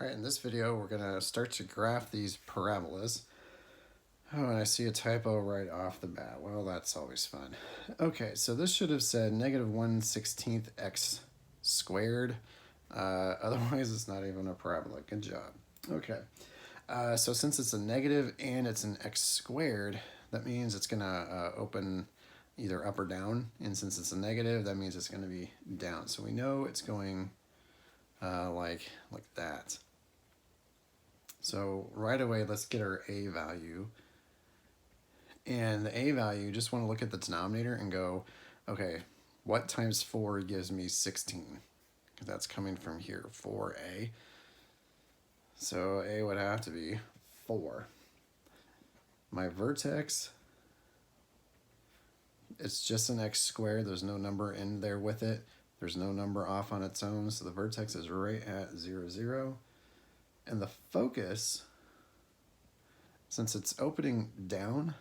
All right, in this video, we're going to start to graph these parabolas. Oh, and I see a typo right off the bat. Well, that's always fun. Okay, so this should have said negative 1/16 x squared. Otherwise, it's not even a parabola. Good job. Okay, so since it's a negative and it's an x squared, that means it's going to open either up or down. And since it's a negative, that means it's going to be down. So we know it's going like that. So right away, let's get our a value. And the a value, just want to look at the denominator and go, okay, what times 4 gives me 16? Because that's coming from here, 4a. So a would have to be 4. My vertex, it's just an x squared. There's no number in there with it. There's no number off on its own. So the vertex is right at 0, 0. And the focus, since it's opening down,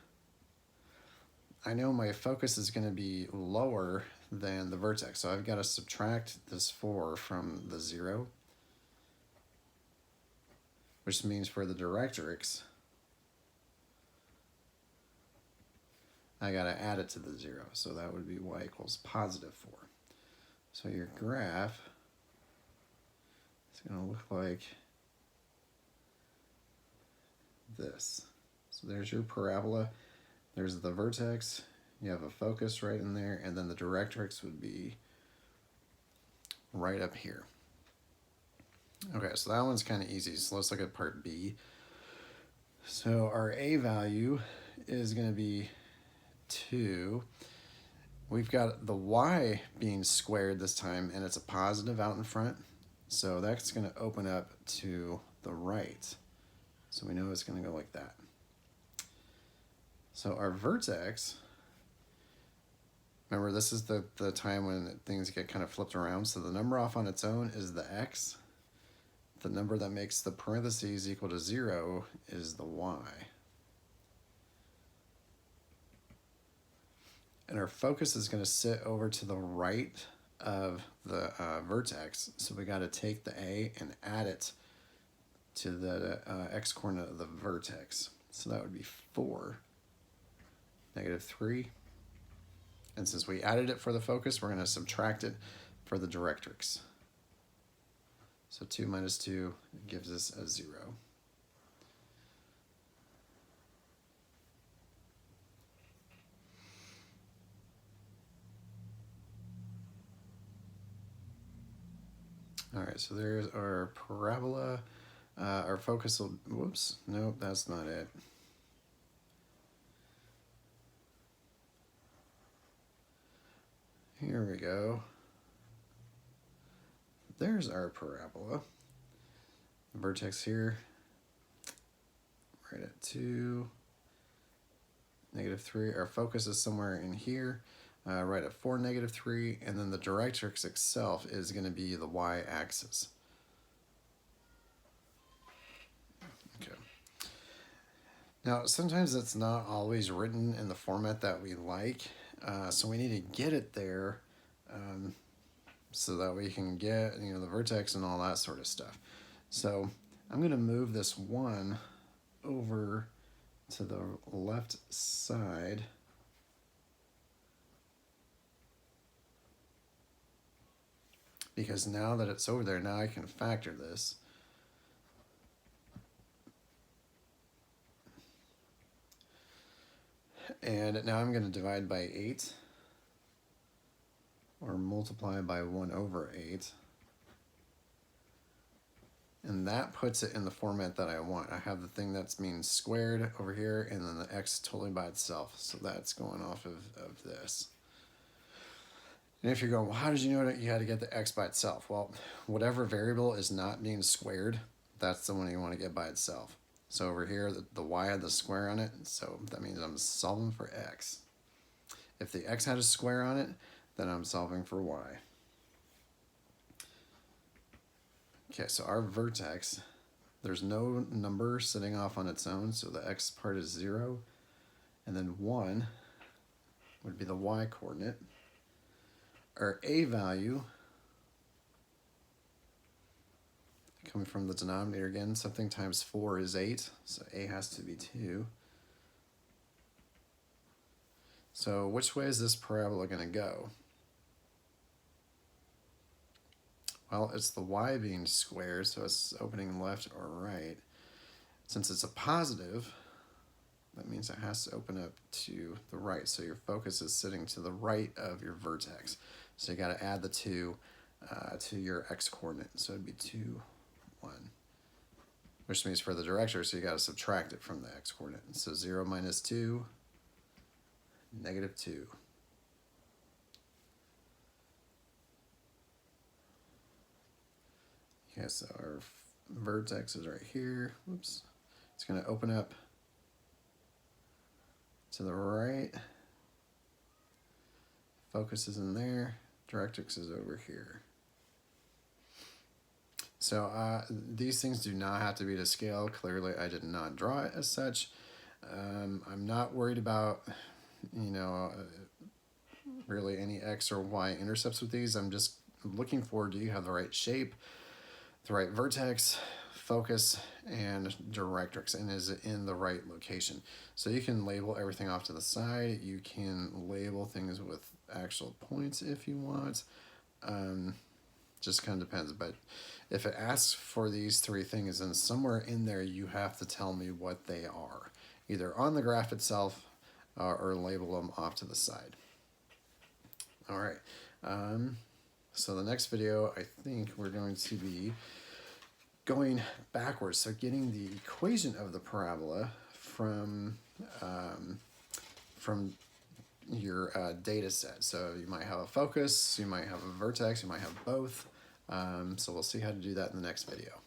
I know my focus is going to be lower than the vertex. So I've got to subtract this 4 from the 0, which means for the directrix, I got to add it to the 0. So that would be y equals positive 4. So your graph is going to look like this. So there's your parabola. There's the vertex. You have a focus right in there, and then the directrix would be right up here. Okay, so that one's kind of easy. So let's look at part B. So our a value is going to be 2. We've got the y being squared this time, and it's a positive out in front. So that's going to open up to the right. So we know it's going to go like that. So our vertex, remember this is the time when things get kind of flipped around. So the number off on its own is the x. The number that makes the parentheses equal to 0 is the y. And our focus is going to sit over to the right of the vertex. So we got to take the a and add it to the x coordinate of the vertex. So that would be 4, negative 3. And since we added it for the focus, we're going to subtract it for the directrix. So 2 minus 2 gives us a 0. All right, so there's our parabola. Our focus will, whoops, nope, that's not it. Here we go. There's our parabola. The vertex here, right at 2, negative 3. Our focus is somewhere in here, right at 4, negative 3, and then the directrix itself is going to be the y-axis. Okay. Now, sometimes it's not always written in the format that we like, so we need to get it there so that we can get the vertex and all that sort of stuff. So I'm going to move this 1 over to the left side. Because now that it's over there, now I can factor this. And now I'm going to divide by 8, or multiply by 1 over 8. And that puts it in the format that I want. I have the thing that's being squared over here, and then the x totally by itself. So that's going off of this. And if you're going, well, how did you know that you had to get the x by itself? Well, whatever variable is not being squared, that's the one you want to get by itself. So over here, the y had the square on it, so that means I'm solving for x. If the x had a square on it, then I'm solving for y. Okay, so our vertex, there's no number sitting off on its own, so the x part is 0, and then 1 would be the y coordinate. Our a value Coming from the denominator again, something times 4 is 8, so a has to be 2. So which way is this parabola going to go? Well, it's the y being squared, so it's opening left or right. Since it's a positive, that means it has to open up to the right. So your focus is sitting to the right of your vertex. So you got to add the 2 to your x-coordinate. So it'd be 2, 1. Which means for the director, so you got to subtract it from the x-coordinate. So 0 minus 2, negative 2. Okay, so our vertex is right here. Whoops. It's going to open up to the right. Focus is in there. Directrix is over here. So these things do not have to be to scale. Clearly, I did not draw it as such. I'm not worried about, really any x or y intercepts with these. I'm just looking for, do you have the right shape, the right vertex, focus, and directrix, and is it in the right location? So you can label everything off to the side. You can label things with actual points if you want. Just kind of depends. But if it asks for these 3 things, then somewhere in there you have to tell me what they are, either on the graph itself or label them off to the side. All right. So the next video, I think we're going to be going backwards. So getting the equation of the parabola from your data set. So you might have a focus, you might have a vertex, you might have both. So we'll see how to do that in the next video.